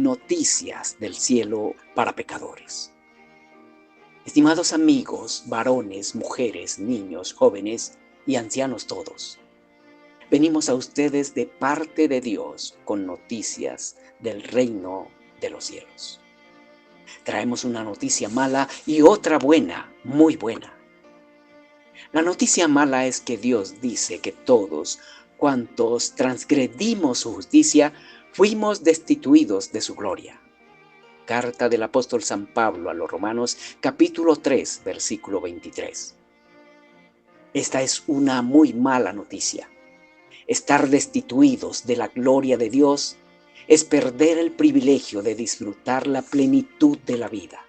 noticias del cielo para pecadores. Estimados amigos, varones, mujeres, niños, jóvenes y ancianos todos, venimos a ustedes de parte de Dios con noticias del reino de los cielos. Traemos una noticia mala y otra buena, muy buena. La noticia mala es que Dios dice que todos cuantos transgredimos su justicia fuimos destituidos de su gloria. Carta del apóstol San Pablo a los Romanos, capítulo 3, versículo 23. Esta es una muy mala noticia. Estar destituidos de la gloria de Dios es perder el privilegio de disfrutar la plenitud de la vida.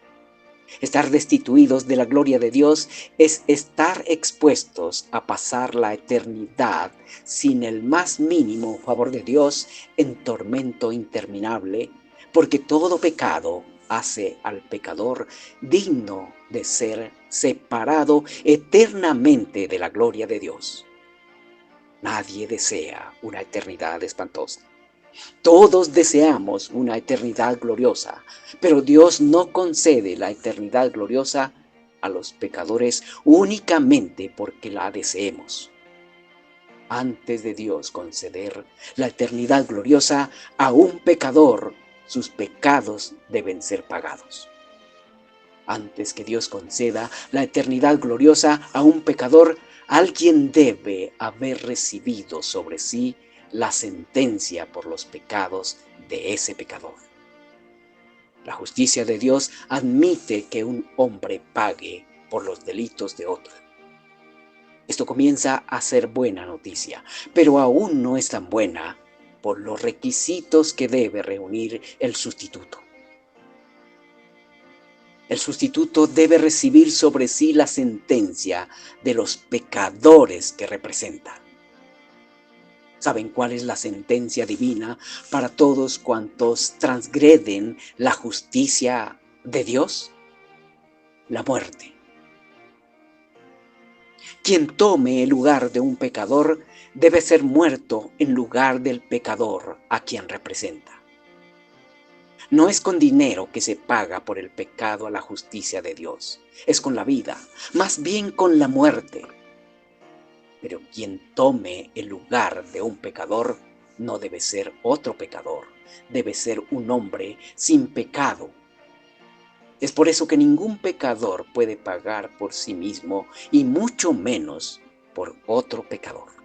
Estar destituidos de la gloria de Dios es estar expuestos a pasar la eternidad sin el más mínimo favor de Dios en tormento interminable, porque todo pecado hace al pecador digno de ser separado eternamente de la gloria de Dios. Nadie desea una eternidad espantosa. Todos deseamos una eternidad gloriosa, pero Dios no concede la eternidad gloriosa a los pecadores únicamente porque la deseemos. Antes de Dios conceder la eternidad gloriosa a un pecador, sus pecados deben ser pagados. Antes que Dios conceda la eternidad gloriosa a un pecador, alguien debe haber recibido sobre sí la sentencia por los pecados de ese pecador. La justicia de Dios admite que un hombre pague por los delitos de otro. Esto comienza a ser buena noticia, pero aún no es tan buena por los requisitos que debe reunir el sustituto. El sustituto debe recibir sobre sí la sentencia de los pecadores que representa. ¿Saben cuál es la sentencia divina para todos cuantos transgreden la justicia de Dios? La muerte. Quien tome el lugar de un pecador debe ser muerto en lugar del pecador a quien representa. No es con dinero que se paga por el pecado a la justicia de Dios, es con la vida, más bien con la muerte. Pero quien tome el lugar de un pecador no debe ser otro pecador, debe ser un hombre sin pecado. Es por eso que ningún pecador puede pagar por sí mismo y mucho menos por otro pecador.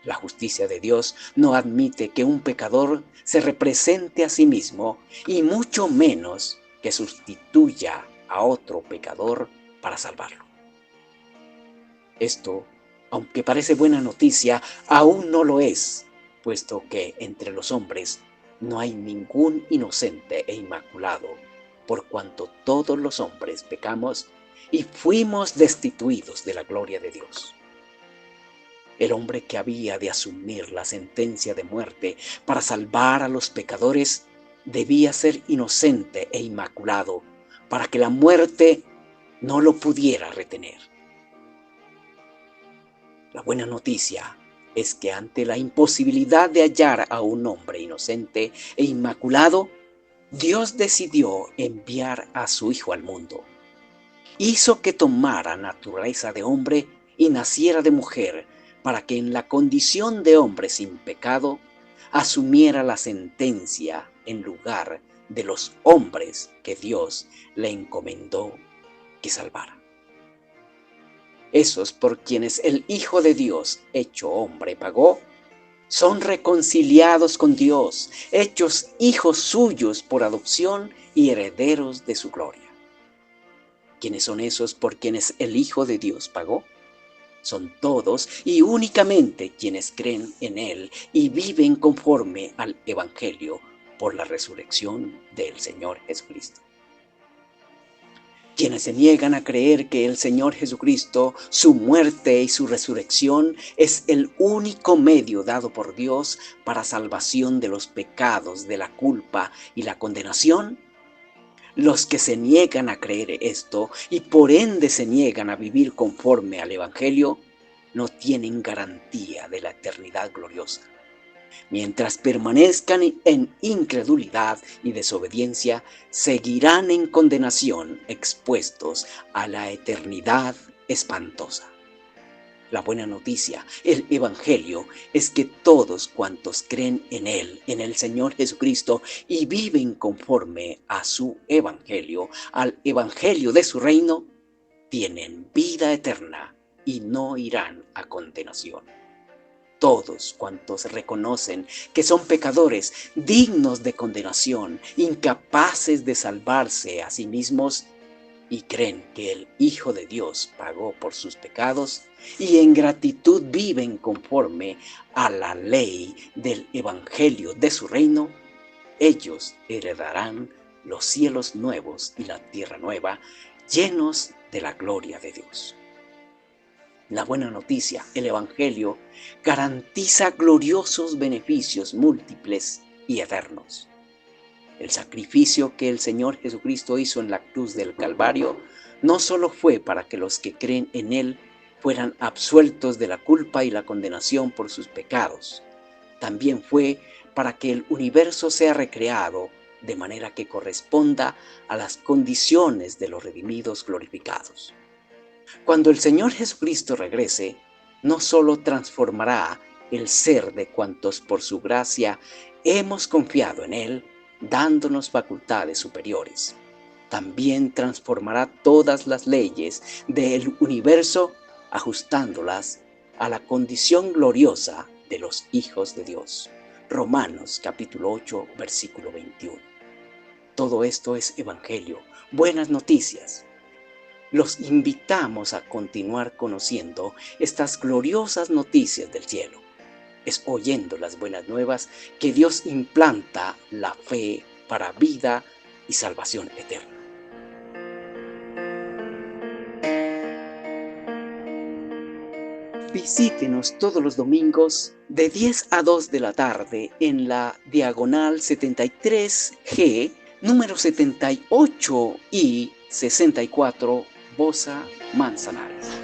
La justicia de Dios no admite que un pecador se represente a sí mismo y mucho menos que sustituya a otro pecador para salvarlo. Esto, aunque parece buena noticia, aún no lo es, puesto que entre los hombres no hay ningún inocente e inmaculado, por cuanto todos los hombres pecamos y fuimos destituidos de la gloria de Dios. El hombre que había de asumir la sentencia de muerte para salvar a los pecadores debía ser inocente e inmaculado para que la muerte no lo pudiera retener. La buena noticia es que ante la imposibilidad de hallar a un hombre inocente e inmaculado, Dios decidió enviar a su Hijo al mundo. Hizo que tomara naturaleza de hombre y naciera de mujer, para que en la condición de hombre sin pecado asumiera la sentencia en lugar de los hombres que Dios le encomendó que salvara. Esos por quienes el Hijo de Dios, hecho hombre, pagó, son reconciliados con Dios, hechos hijos suyos por adopción y herederos de su gloria. ¿Quiénes son esos por quienes el Hijo de Dios pagó? Son todos y únicamente quienes creen en Él y viven conforme al Evangelio por la resurrección del Señor Jesucristo. Quienes se niegan a creer que el Señor Jesucristo, su muerte y su resurrección es el único medio dado por Dios para salvación de los pecados, de la culpa y la condenación, los que se niegan a creer esto y por ende se niegan a vivir conforme al Evangelio, no tienen garantía de la eternidad gloriosa. Mientras permanezcan en incredulidad y desobediencia, seguirán en condenación, expuestos a la eternidad espantosa. La buena noticia, el Evangelio, es que todos cuantos creen en Él, en el Señor Jesucristo, y viven conforme a su Evangelio, al Evangelio de su reino, tienen vida eterna y no irán a condenación. Todos cuantos reconocen que son pecadores, dignos de condenación, incapaces de salvarse a sí mismos, y creen que el Hijo de Dios pagó por sus pecados, y en gratitud viven conforme a la ley del Evangelio de su reino, ellos heredarán los cielos nuevos y la tierra nueva, llenos de la gloria de Dios. La buena noticia, el Evangelio, garantiza gloriosos beneficios múltiples y eternos. El sacrificio que el Señor Jesucristo hizo en la cruz del Calvario no solo fue para que los que creen en Él fueran absueltos de la culpa y la condenación por sus pecados, también fue para que el universo sea recreado de manera que corresponda a las condiciones de los redimidos glorificados. Cuando el Señor Jesucristo regrese, no solo transformará el ser de cuantos por su gracia hemos confiado en Él, dándonos facultades superiores, también transformará todas las leyes del universo, ajustándolas a la condición gloriosa de los hijos de Dios. Romanos capítulo 8, versículo 21. Todo esto es Evangelio, buenas noticias. Los invitamos a continuar conociendo estas gloriosas noticias del cielo. Es oyendo las buenas nuevas que Dios implanta la fe para vida y salvación eterna. Visítenos todos los domingos de 10 a 2 de la tarde en la diagonal 73G, número 78 y 64, Bosa, Manzanares.